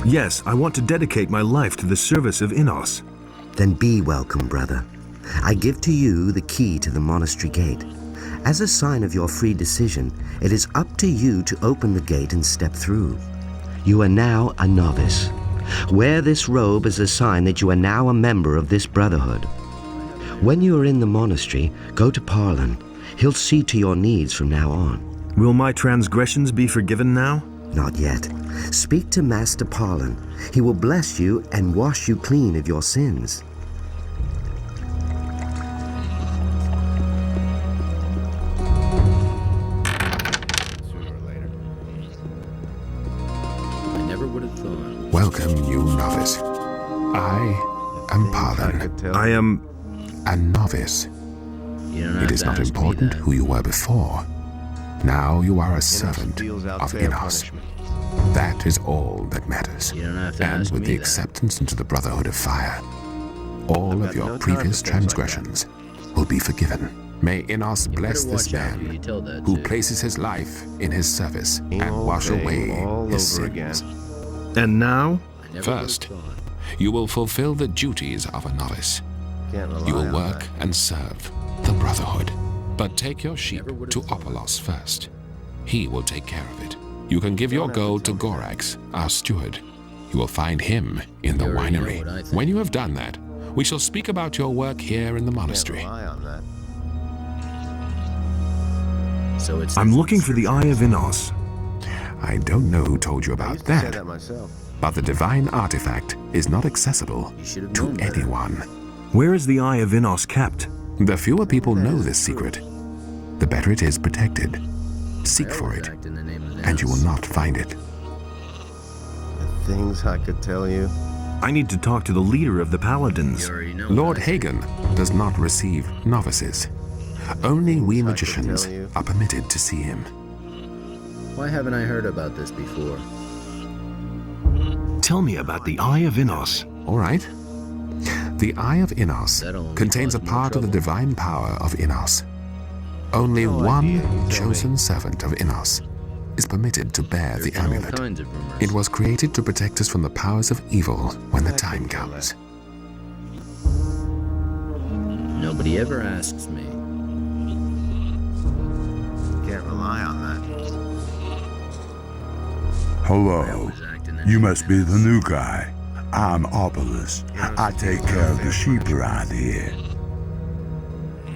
Yes, I want to dedicate my life to the service of Innos. Then be welcome, brother. I give to you the key to the monastery gate. As a sign of your free decision, it is up to you to open the gate and step through. You are now a novice. Wear this robe as a sign that you are now a member of this brotherhood. When you are in the monastery, go to Parlin. He'll see to your needs from now on. Will my transgressions be forgiven now? Not yet. Speak to Master Parlin. He will bless you and wash you clean of your sins. Welcome, you novice. I am Parlin. I am... a novice. It is not important who you were before. Now you are a servant of Innos. That is all that matters. And with the acceptance into the Brotherhood of Fire, all of your previous transgressions will be forgiven. May Innos bless this man who places his life in his service and wash away his sins. And now? First, you will fulfill the duties of a novice. You will work and serve the Brotherhood. But take your sheep to Opolos first. He will take care of it. You can give your gold to Gorax, our steward. You will find him in the winery. When you have done that, we shall speak about your work here in the monastery. I'm looking for the Eye of Innos. I don't know who told you about that, but the divine artifact is not accessible to anyone. Where is the Eye of Innos kept? The fewer people know this secret, the better it is protected. Seek for it, and you will not find it. The things I could tell you. I need to talk to the leader of the Paladins. Lord Hagen does not receive novices. Only we magicians are permitted to see him. Why haven't I heard about this before? Tell me about the Eye of Innos. All right. The Eye of Innos contains a part of the divine power of Innos. Only one chosen servant of Innos is permitted to bear the amulet. It was created to protect us from the powers of evil when the time comes. Nobody ever asks me. Can't rely on that. Hello. You must be the new guy. I'm Opolos. I take care of the sheep around here.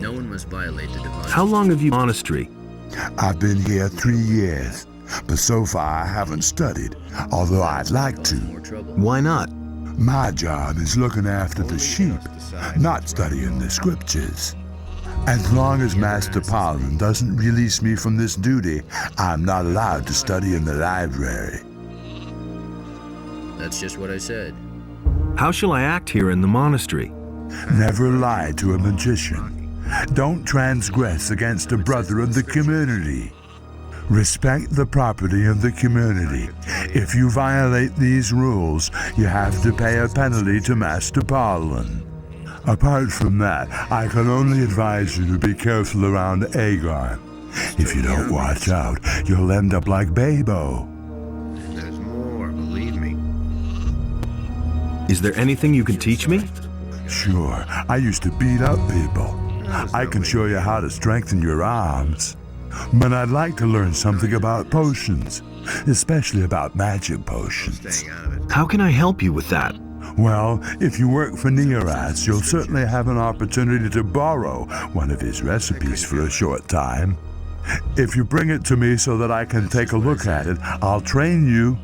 No one must violate the divine. How long have you been in the monastery? I've been here 3 years, but so far I haven't studied, although I'd like to. Why not? My job is looking after the sheep, not studying the scriptures. As long as Master Parlin doesn't release me from this duty, I'm not allowed to study in the library. That's just what I said. How shall I act here in the monastery? Never lie to a magician. Don't transgress against a brother of the community. Respect the property of the community. If you violate these rules, you have to pay a penalty to Master Parlin. Apart from that, I can only advise you to be careful around Aegon. If you don't watch out, you'll end up like Babo. There's more, believe me. Is there anything you can teach me? Sure, I used to beat up people. I can show you how to strengthen your arms. But I'd like to learn something about potions, especially about magic potions. How can I help you with that? Well, if you work for Neoras, you'll certainly have an opportunity to borrow one of his recipes for a short time. If you bring it to me so that I can take a look at it, I'll train you.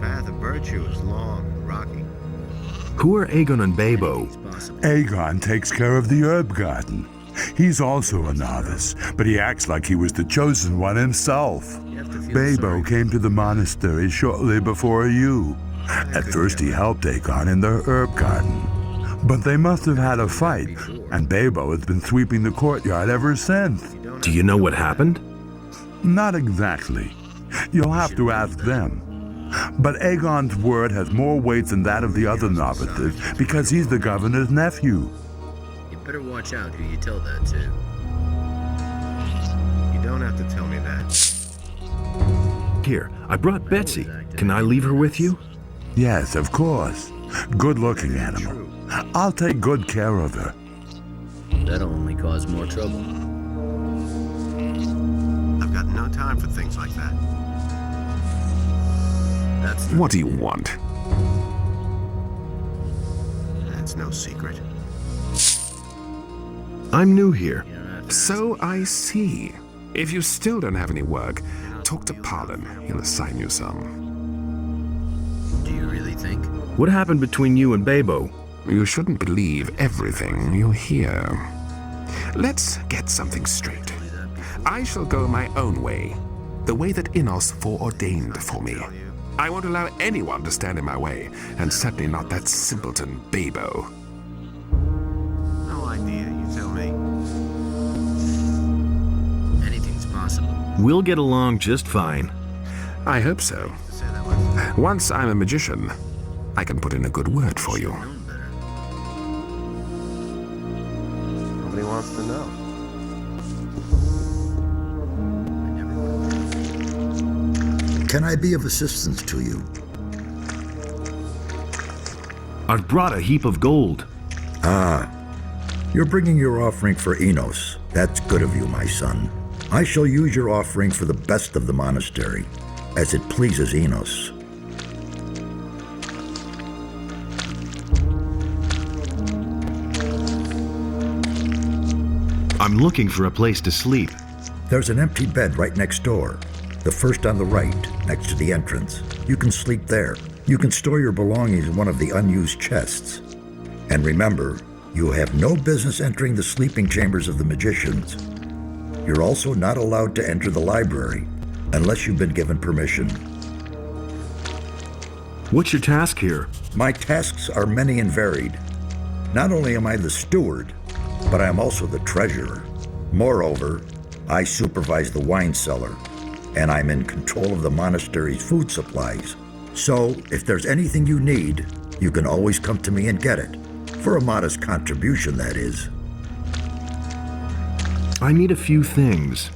Path of virtue is long, rocky. Who are Aegon and Babo? Aegon takes care of the herb garden. He's also a novice, but he acts like he was the chosen one himself. Babo came to the monastery shortly before you. At first he helped Aegon in the herb garden. But they must have had a fight, and Babo has been sweeping the courtyard ever since. Do you know what happened? Not exactly. You'll have to ask them. But Aegon's word has more weight than that of the other novices because he's the governor's nephew. You better watch out who you tell that to. You don't have to tell me that. Here, I brought Betsy. Can I leave her with you? Yes, of course. Good-looking animal. I'll take good care of her. That'll only cause more trouble. I've got no time for things like that. What do you want? That's no secret. I'm new here. So I see. If you still don't have any work, talk to Parlin. He'll assign you some. Do you really think? What happened between you and Babo? You shouldn't believe everything you hear. Let's get something straight. I shall go my own way, the way that Innos foreordained for me. I won't allow anyone to stand in my way, and certainly not that simpleton Babo. No idea, you tell me. Anything's possible. We'll get along just fine. I hope so. Once I'm a magician, I can put in a good word for you. Known better. Nobody wants to know. Can I be of assistance to you? I've brought a heap of gold. Ah, you're bringing your offering for Innos. That's good of you, my son. I shall use your offering for the best of the monastery, as it pleases Innos. I'm looking for a place to sleep. There's an empty bed right next door. The first on the right, next to the entrance. You can sleep there. You can store your belongings in one of the unused chests. And remember, you have no business entering the sleeping chambers of the magicians. You're also not allowed to enter the library, unless you've been given permission. What's your task here? My tasks are many and varied. Not only am I the steward, but I am also the treasurer. Moreover, I supervise the wine cellar, and I'm in control of the monastery's food supplies. So, if there's anything you need, you can always come to me and get it. For a modest contribution, that is. I need a few things.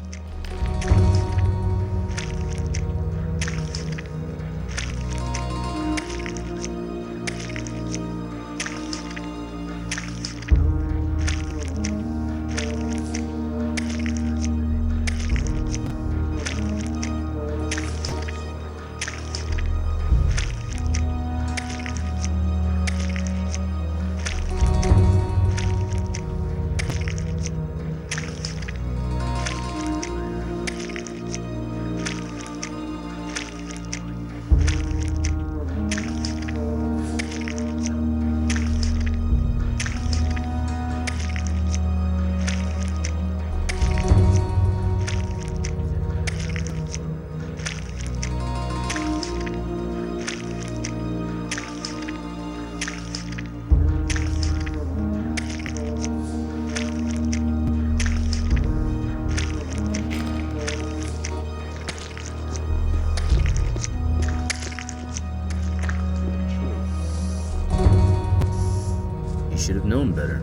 You should have known better.